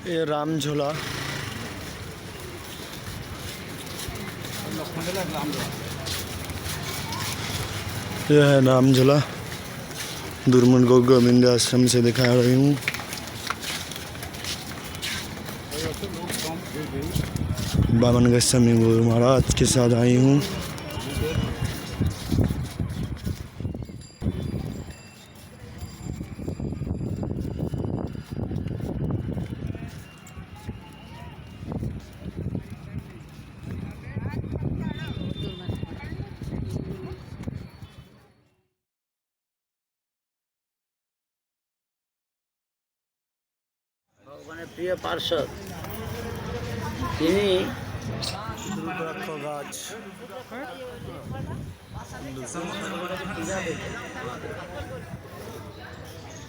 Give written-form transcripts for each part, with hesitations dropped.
ये राम झूला यह है राम झूला। दुर्मन को गोविंद आश्रम से दिखा रही हूँ। बामन गोस्वामी गुरु महाराज के साथ आई हूँ। ভগবানের প্রিয় পার্শ্বদ তিনি रुद्राक्ष गाछ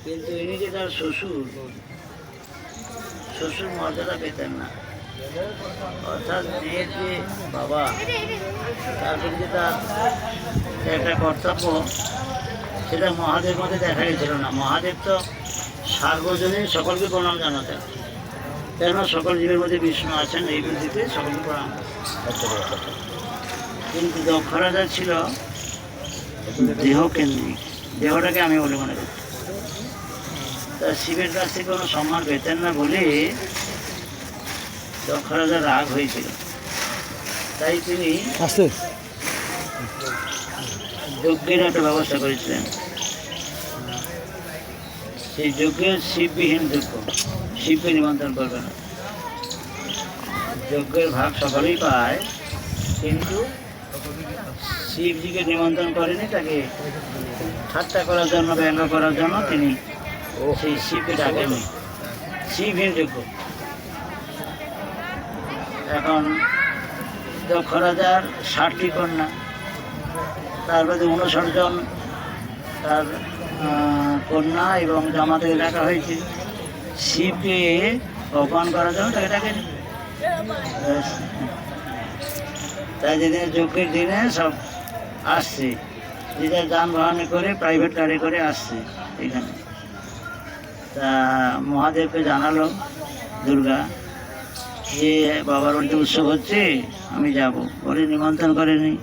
কিন্তু ইনি যে তার শ্বশুর মর্যাদা পেতেন না, অর্থাৎ মেয়ের যে বাবা তার প্রতি যে তার একটা কর্তব্য সেটা মহাদেব মধ্যে দেখা গেছিল না। মহাদেব তো সার্বজনীন সকলকে প্রণাম জানাতেন, কেন সকল জীবের মধ্যে বিষ্ণু আছেন এই বুদ্ধিতে সকলকে প্রণাম। কিন্তু দক্ষ রাজা ছিল দেহকেন্দ্রিক, দেহটাকে আমি বলে মনে করি। তা শিবের কাছ থেকে কোনো সম্মান পেতেন না বলে দক্ষ রাজার রাগ হয়েছিল। তাই তিনি যজ্ঞের একটা ব্যবস্থা করেছিলেন। সেই যজ্ঞের শিববিহীন যজ্ঞ, শিবকে নিমন্ত্রণ করবে না। যজ্ঞের ভাগ সকলেই পায়, কিন্তু শিবজিকে নিমন্ত্রণ করেনি। তাকে ঠাট্টা করার জন্য, ব্যঙ্গ করার জন্য তিনি সেই শিবকে ডাকেনি। শিবহীন যজ্ঞ। এখন দক্ষ রাজার 60টি কন্যা, তার মধ্যে 59 জন তার কন্যা এবং জামাতে ডাকা হয়েছে। শিবকে অপমান করার জন্য তাকে ডাকেনি। তাই যেদিন যজ্ঞের দিনে সব আসছে, যেটা যানবাহনে করে, প্রাইভেট গাড়ি করে আসছে এখানে। তা মহাদেবকে জানালো দুর্গা যে বাবার বাড়িতে উৎসব হচ্ছে, আমি যাব। বলে নিমন্ত্রণ করেনি।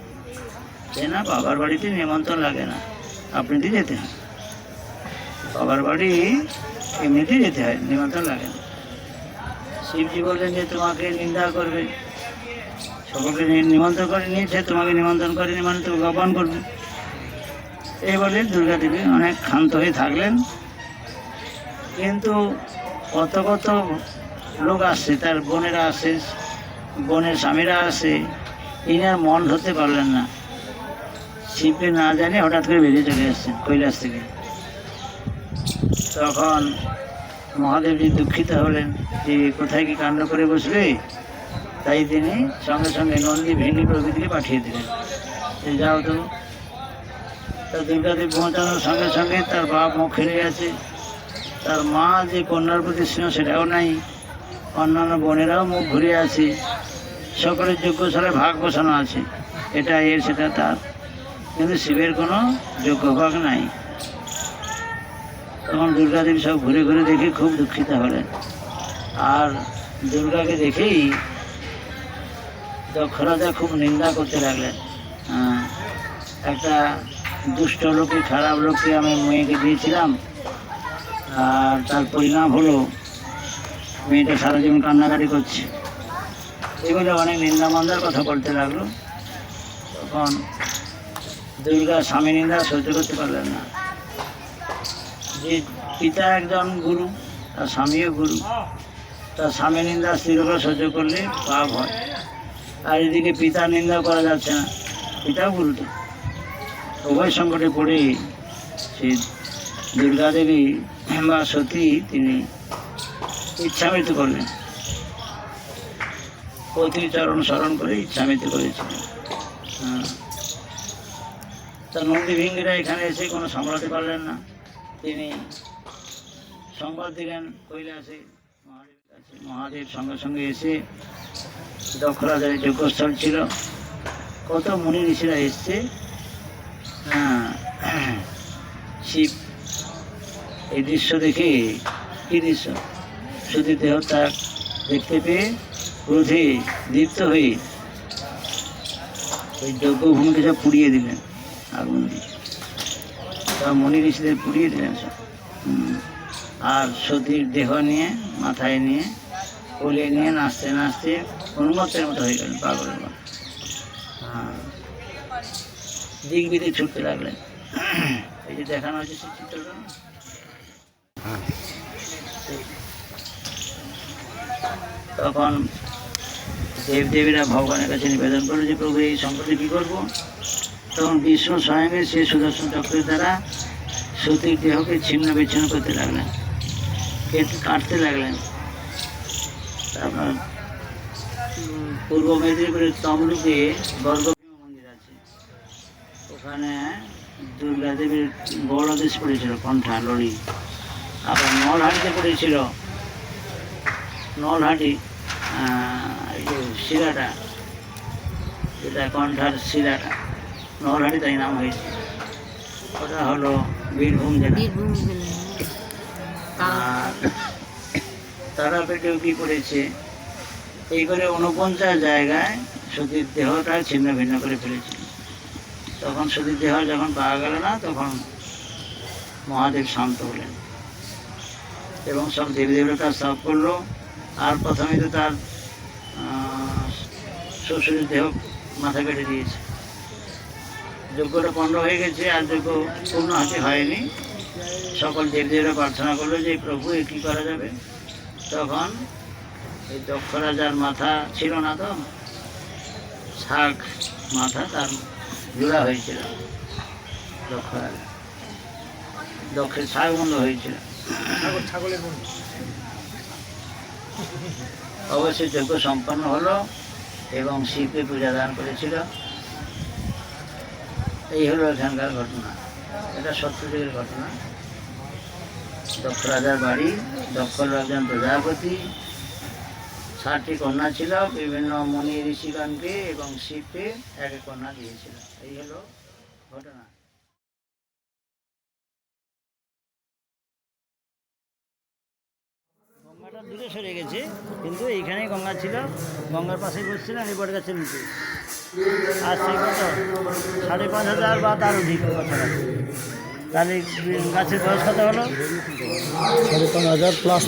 তাই না, বাবার বাড়িতে নিমন্ত্রণ লাগে না, আপনাদের যেতে হয়। বাবার বাড়ি এমনিতেই যেতে হয়, নিমন্ত্রণ লাগে না। শিবজি বললেন যে তোমাকে নিন্দা করবে, সকলকে নিমন্ত্রণ করে নিয়েছে, তোমাকে নিমন্ত্রণ করেনি মানে তোমাকে অপমান করবে। এই বলে দুর্গা দেবী অনেক ক্ষান্ত হয়ে থাকলেন। কিন্তু কত কত লোক আসছে, তার বোনেরা আসে, বোনের স্বামীরা আসে, ইনার মন ধরতে পারলেন না। শিবকে না জানে হঠাৎ করে বেরিয়ে চলে এসছেন কৈলাস থেকে। তখন মহাদেবজি দুঃখিত হলেন যে কোথায় কি কাণ্ড করে বসবে। তাই তিনি সঙ্গে সঙ্গে নন্দী, ভেঙ্গি প্রভৃতিকে পাঠিয়ে দিলেন যে যাও তো। তা দুর্গাদেব পৌঁছানোর সঙ্গে সঙ্গে তার বাপ মুখ ফিরে গেছে, তার মা যে কন্যার প্রতি স্নেহ সেটাও নাই, অন্যান্য বোনেরাও মুখ ঘুরে আছে, সকলের যজ্ঞশালায় ভাগ বসানো আছে, এটা এর সেটা তার, কিন্তু শিবের কোনো যোগ্য ভাগ নাই। তখন দুর্গাদেবী সব ঘুরে ঘুরে দেখে খুব দুঃখিত হলেন। আর দুর্গাকে দেখেই দক্ষ রাজা খুব নিন্দা করতে লাগলেন। একটা দুষ্ট লোককে, খারাপ লোককে আমি মেয়েকে দিয়েছিলাম, আর তার পরিণাম হলো মেয়েটা সারা জীবন কান্নাকাটি করছে। এগুলো অনেক নিন্দামন্দার কথা বলতে লাগলো। তখন দুর্গা স্বামী নিন্দা সহ্য করতে পারলেন না। যে পিতা একজন গুরু, তার স্বামীও গুরু, তার স্বামী নিন্দা স্ত্রীলোকরা সহ্য করলে পাপ হয়। আর এদিকে পিতার নিন্দা করা যাচ্ছে না, পিতাও গুরু। তো উভয় সংকটে পড়ে সেই দুর্গা দেবী বা সতী তিনি ইচ্ছা মৃত্যু করলেন। পতির চরণ স্মরণ করে ইচ্ছা মৃত্যু করেছিলেন। তা নন্দী ভিঙ্গিরা এখানে এসে কোনো সামলাতে পারলেন না। তিনি সংবাদ দিলেন কৈলাসে মহাদেবের কাছে। মহাদেব সঙ্গে সঙ্গে এসে, দক্ষ রাজার যজ্ঞস্থল ছিল, কত মুনি ঋষিরা এসছে। শিব এই দৃশ্য দেখে, কি দৃশ্য, সতীর দেহ তার দেখতে পেয়ে ক্রোধে দীপ্ত হয়ে ওই যজ্ঞভূমিকে সব পুড়িয়ে দিলেন আগুন দিয়ে, সব মনি ঋষিদের পুড়িয়ে দিলেন সব। আর সতীর দেহ নিয়ে মাথায় নিয়ে কোলে নিয়ে নাচতে নাচতে উন্মত্তের মতো হয়ে গেলেন, পাগলের মতো। দিক বিদিক ছুটতে লাগলেন। এই যে দেখানো হচ্ছে সেই চিত্রটা, তখন দেবদেবীরা ভগবানের কাছে নিবেদন করলো যে প্রভু এই সংকটে কী করবো। তখন বিষ্ণু স্বয়ংকে সে সুদর্শন চক্রের দ্বারা সতীর দেহকে ছিন্ন বিচ্ছিন্ন করতে লাগলেন, কাটতে লাগলেন। তারপর পূর্ব মেদিনীপুরের তমলুকে গর্গভীম মন্দির আছে, ওখানে দুর্গা দেবীর বড় দেশ পড়েছিল কণ্ঠা লড়ি। আবার নলহাটিতে পড়েছিল, নলহাটি এই যে শিরাটা, যেটা কণ্ঠার শিরাটা, নলহাটি তাই নাম হয়েছে। ওটা হলো বীরভূম জেলা। আর তারাপীঠেও কি করেছে, এই করে 49 জায়গায় সতীর দেহটা ছিন্ন ভিন্ন করে ফেলেছিল। তখন সতীর দেহ যখন পাওয়া গেল না, তখন মহাদেব শান্ত হলেন এবং সব দেবীদেবরা তার স্তব করলো। আর প্রথমে তো তার শ্বশুরের দেহ মাথা কেটে দিয়েছে। যজ্ঞটা পণ্ড হয়ে গেছে, আর যজ্ঞ পূর্ণ হাতে হয়নি। সকল দেবদেবরা প্রার্থনা করলো যে প্রভু এ কী করা যাবে। তখন এই দক্ষ রাজার মাথা ছিল না, তো শাক মাথা তার জোড়া হয়েছিল, দক্ষ রাজা দক্ষের শাক বন্ধ হয়েছিল। অবশ্যই যজ্ঞ সম্পন্ন হলো এবং শিবকে পূজা দান করেছিল। এই হলো এখানকার ঘটনা, এটা সত্যযুগের ঘটনা। দক্ষ রাজার বাড়ি, দক্ষ একজন প্রজাপতি, 7টি কন্যা ছিল, বিভিন্ন মুনি ঋষিগণকে এবং শিবকে এক এক কন্যা দিয়েছিল। এই হলো ঘটনা। গঙ্গাটা দূরে সরে গেছে, কিন্তু এইখানেই গঙ্গা ছিল, গঙ্গার পাশে বসছিলেন এই বট গাছের নিচে। আর সেই কত 5,500 বা তার অধিক কাছাকাছি। তাহলে গাছের বয়স কত হলো? 5,500 প্লাস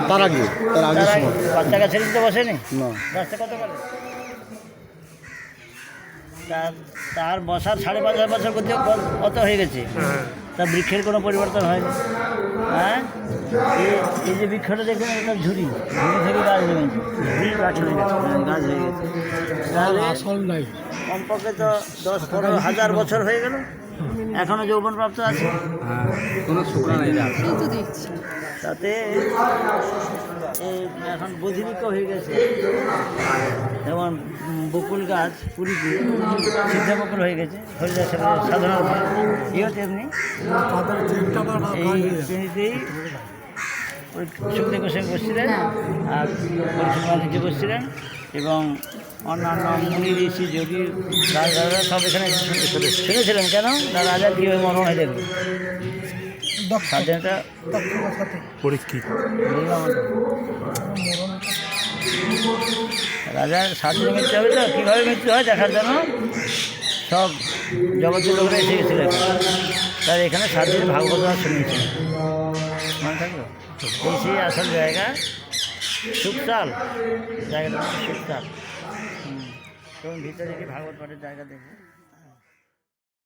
তার আগে বাচ্চা গাছের নিচে বসেনি না, গাছটা কত করে? তার বসার 5,500 বছর কত হয়ে গেছে, তা বৃক্ষের কোনো পরিবর্তন হয়নি। হ্যাঁ, এই যে বৃক্ষটা দেখবেন, এটা ঝুড়ি থেকে গাছ জমেছে, গাছ হয়ে গেছে, গাছ হয়ে গেছে। তাহলে কমপক্ষে তো 10-15 হাজার বছর হয়ে গেল, এখনো যৌবন প্রাপ্ত আছে, কোনো শুকনা নাই। তাতে এখন বধিরিক্ষ হয়ে গেছে। যেমন বকুল গাছ পুরীতে সিদ্ধা বকুল হয়ে গেছে, সাধারণ ইয়েও তেমনি এই শ্রেণীতেই সুখদেব গোস্বামী বসছিলেন আর পরিষদ নিচে বসছিলেন এবং অন্যান্য মুনি ঋষি যোগী রাজারা সব এখানে শুনেছিলেন। কেন না, রাজার কীভাবে মরণ হয় দেখুন, স্বাধীনতা পরীক্ষিত রাজার স্বাধীন মৃত্যু হবে, তো কীভাবে মৃত্যু হয় দেখার জন্য সব জগতের লোকরা এসে গেছিলেন। তার এখানে স্বাধীন ভাগবত শুনিয়েছিল, মনে থাকলো। এই সেই আসল জায়গা সুখতাল, জায়গাটা সুখতাল। তখন ভিতরে কি ভাগবত পাঠের জায়গা দেখবো।